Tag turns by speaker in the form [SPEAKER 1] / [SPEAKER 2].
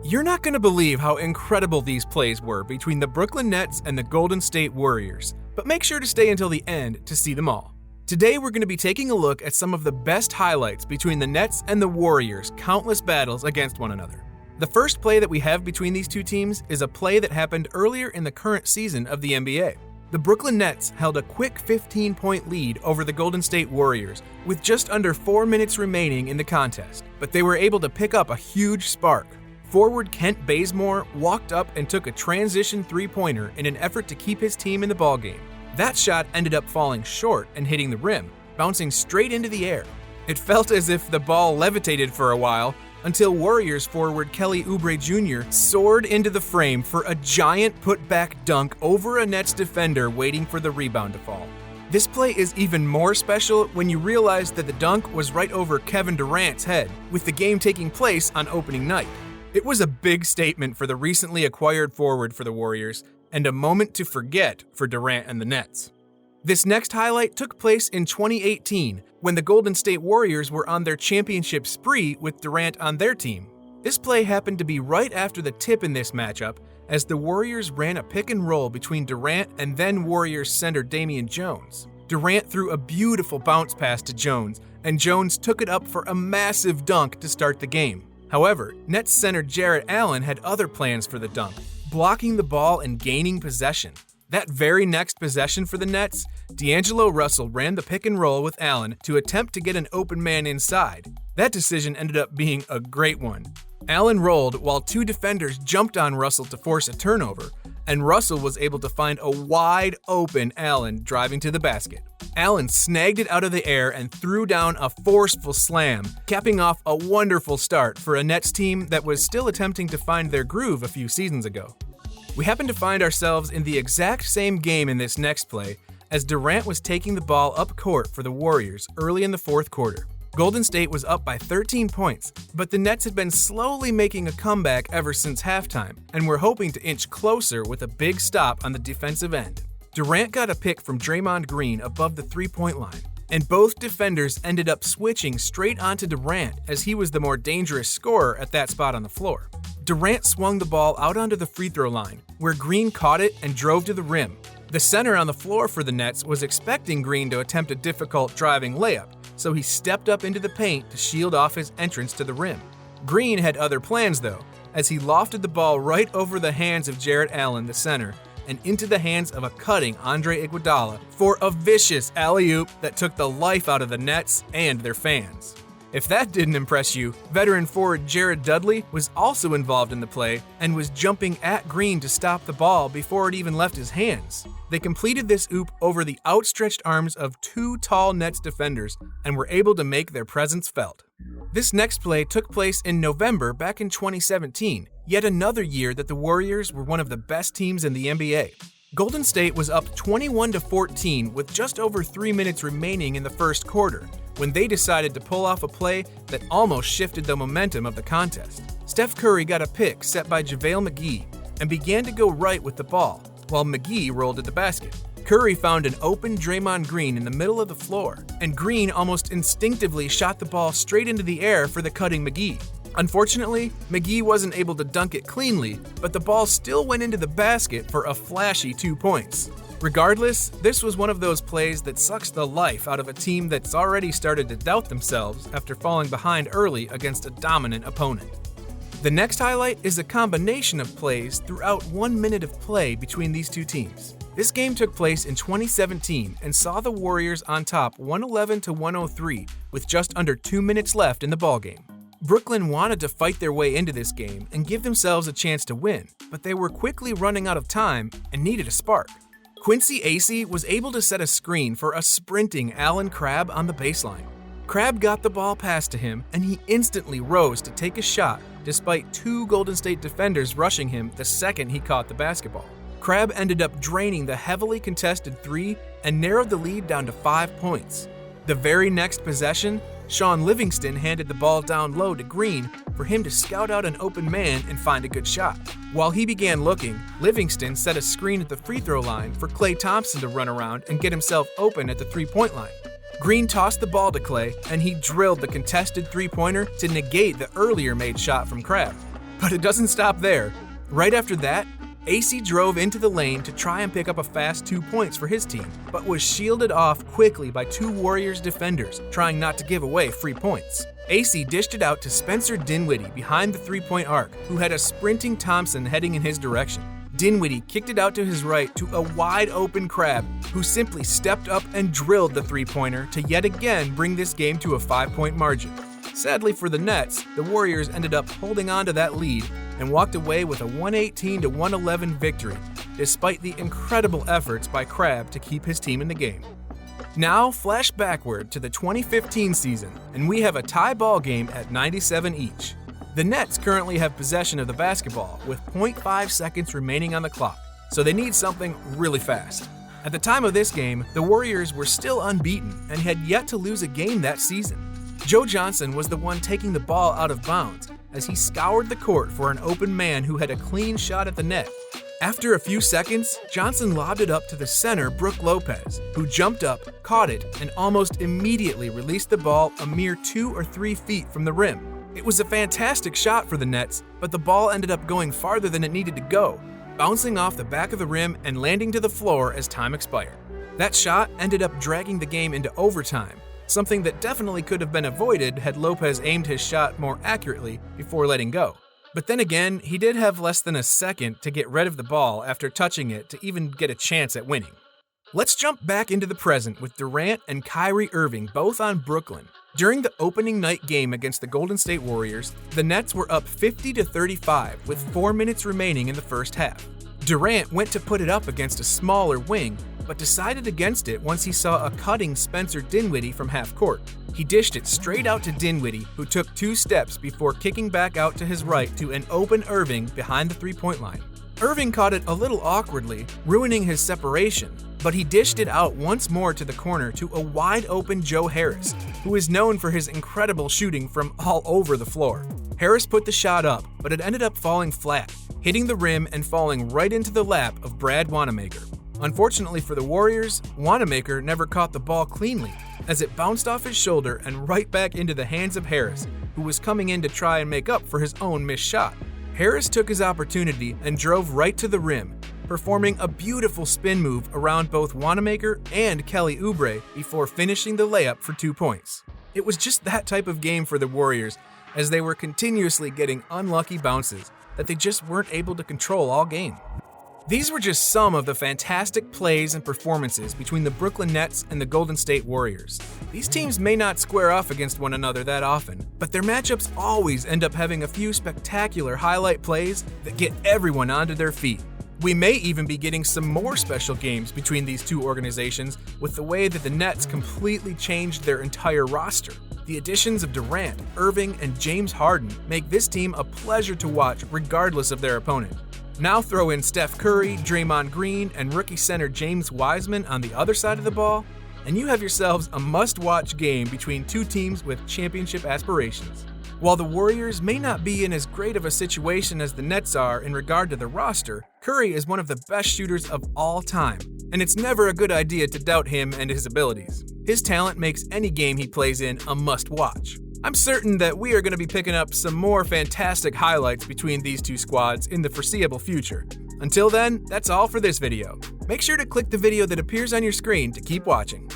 [SPEAKER 1] You're not going to believe how incredible these plays were between the Brooklyn Nets and the Golden State Warriors, but make sure to stay until the end to see them all. Today we're going to be taking a look at some of the best highlights between the Nets and the Warriors' countless battles against one another. The first play that we have between these two teams is a play that happened earlier in the current season of the NBA. The Brooklyn Nets held a quick 15-point lead over the Golden State Warriors with just under 4 minutes remaining in the contest, but they were able to pick up a huge spark. Forward Kent Bazemore walked up and took a transition three-pointer in an effort to keep his team in the ballgame. That shot ended up falling short and hitting the rim, bouncing straight into the air. It felt as if the ball levitated for a while until Warriors forward Kelly Oubre Jr. soared into the frame for a giant putback dunk over a Nets defender waiting for the rebound to fall. This play is even more special when you realize that the dunk was right over Kevin Durant's head, with the game taking place on opening night. It was a big statement for the recently acquired forward for the Warriors, and a moment to forget for Durant and the Nets. This next highlight took place in 2018, when the Golden State Warriors were on their championship spree with Durant on their team. This play happened to be right after the tip in this matchup, as the Warriors ran a pick and roll between Durant and then Warriors center Damian Jones. Durant threw a beautiful bounce pass to Jones, and Jones took it up for a massive dunk to start the game. However, Nets center Jarrett Allen had other plans for the dunk, blocking the ball and gaining possession. That very next possession for the Nets, D'Angelo Russell ran the pick and roll with Allen to attempt to get an open man inside. That decision ended up being a great one. Allen rolled while two defenders jumped on Russell to force a turnover, and Russell was able to find a wide open Allen driving to the basket. Allen snagged it out of the air and threw down a forceful slam, capping off a wonderful start for a Nets team that was still attempting to find their groove a few seasons ago. We happen to find ourselves in the exact same game in this next play, as Durant was taking the ball up court for the Warriors early in the fourth quarter. Golden State was up by 13 points, but the Nets had been slowly making a comeback ever since halftime, and were hoping to inch closer with a big stop on the defensive end. Durant got a pick from Draymond Green above the three-point line, and both defenders ended up switching straight onto Durant as he was the more dangerous scorer at that spot on the floor. Durant swung the ball out onto the free throw line, where Green caught it and drove to the rim. The center on the floor for the Nets was expecting Green to attempt a difficult driving layup, so he stepped up into the paint to shield off his entrance to the rim. Green had other plans though, as he lofted the ball right over the hands of Jarrett Allen, the center, and into the hands of a cutting Andre Iguodala for a vicious alley-oop that took the life out of the Nets and their fans. If that didn't impress you, veteran forward Jared Dudley was also involved in the play and was jumping at Green to stop the ball before it even left his hands. They completed this oop over the outstretched arms of two tall Nets defenders and were able to make their presence felt. This next play took place in November back in 2017, yet another year that the Warriors were one of the best teams in the NBA. Golden State was up 21-14 with just over 3 minutes remaining in the first quarter, when they decided to pull off a play that almost shifted the momentum of the contest. Steph Curry got a pick set by JaVale McGee and began to go right with the ball, while McGee rolled at the basket. Curry found an open Draymond Green in the middle of the floor, and Green almost instinctively shot the ball straight into the air for the cutting McGee. Unfortunately, McGee wasn't able to dunk it cleanly, but the ball still went into the basket for a flashy 2 points. Regardless, this was one of those plays that sucks the life out of a team that's already started to doubt themselves after falling behind early against a dominant opponent. The next highlight is a combination of plays throughout 1 minute of play between these two teams. This game took place in 2017 and saw the Warriors on top 111-103 with just under 2 minutes left in the ballgame. Brooklyn wanted to fight their way into this game and give themselves a chance to win, but they were quickly running out of time and needed a spark. Quincy Acy was able to set a screen for a sprinting Allen Crabbe on the baseline. Crabbe got the ball passed to him, and he instantly rose to take a shot despite two Golden State defenders rushing him the second he caught the basketball. Crabbe ended up draining the heavily contested three and narrowed the lead down to 5 points. The very next possession, Shaun Livingston handed the ball down low to Green for him to scout out an open man and find a good shot. While he began looking, Livingston set a screen at the free throw line for Klay Thompson to run around and get himself open at the three-point line. Green tossed the ball to Klay, and he drilled the contested three-pointer to negate the earlier made shot from Crabbe. But it doesn't stop there. Right after that, AC drove into the lane to try and pick up a fast 2 points for his team, but was shielded off quickly by two Warriors defenders trying not to give away free points. AC dished it out to Spencer Dinwiddie behind the three-point arc, who had a sprinting Thompson heading in his direction. Dinwiddie kicked it out to his right to a wide-open Crabbe, who simply stepped up and drilled the three-pointer to yet again bring this game to a 5-point margin. Sadly for the Nets, the Warriors ended up holding on to that lead and walked away with a 118-111 victory, despite the incredible efforts by Crabbe to keep his team in the game. Now, flash backward to the 2015 season, and we have a tie ball game at 97 each. The Nets currently have possession of the basketball with 0.5 seconds remaining on the clock, so they need something really fast. At the time of this game, the Warriors were still unbeaten and had yet to lose a game that season. Joe Johnson was the one taking the ball out of bounds as he scoured the court for an open man who had a clean shot at the net. After a few seconds, Johnson lobbed it up to the center, Brook Lopez, who jumped up, caught it, and almost immediately released the ball a mere 2 or 3 feet from the rim. It was a fantastic shot for the Nets, but the ball ended up going farther than it needed to go, bouncing off the back of the rim and landing to the floor as time expired. That shot ended up dragging the game into overtime, something that definitely could have been avoided had Lopez aimed his shot more accurately before letting go. But then again, he did have less than a second to get rid of the ball after touching it to even get a chance at winning. Let's jump back into the present with Durant and Kyrie Irving both on Brooklyn. During the opening night game against the Golden State Warriors, the Nets were up 50-35 with 4 minutes remaining in the first half. Durant went to put it up against a smaller wing, but decided against it once he saw a cutting Spencer Dinwiddie from half court. He dished it straight out to Dinwiddie, who took 2 steps before kicking back out to his right to an open Irving behind the three-point line. Irving caught it a little awkwardly, ruining his separation, but he dished it out once more to the corner to a wide-open Joe Harris, who is known for his incredible shooting from all over the floor. Harris put the shot up, but it ended up falling flat, hitting the rim and falling right into the lap of Brad Wanamaker. Unfortunately for the Warriors, Wanamaker never caught the ball cleanly, as it bounced off his shoulder and right back into the hands of Harris, who was coming in to try and make up for his own missed shot. Harris took his opportunity and drove right to the rim, performing a beautiful spin move around both Wanamaker and Kelly Oubre before finishing the layup for 2 points. It was just that type of game for the Warriors, as they were continuously getting unlucky bounces that they just weren't able to control all game. These were just some of the fantastic plays and performances between the Brooklyn Nets and the Golden State Warriors. These teams may not square off against one another that often, but their matchups always end up having a few spectacular highlight plays that get everyone onto their feet. We may even be getting some more special games between these two organizations with the way that the Nets completely changed their entire roster. The additions of Durant, Irving, and James Harden make this team a pleasure to watch regardless of their opponent. Now throw in Steph Curry, Draymond Green, and rookie center James Wiseman on the other side of the ball, and you have yourselves a must-watch game between two teams with championship aspirations. While the Warriors may not be in as great of a situation as the Nets are in regard to the roster, Curry is one of the best shooters of all time, and it's never a good idea to doubt him and his abilities. His talent makes any game he plays in a must-watch. I'm certain that we are going to be picking up some more fantastic highlights between these two squads in the foreseeable future. Until then, that's all for this video. Make sure to click the video that appears on your screen to keep watching.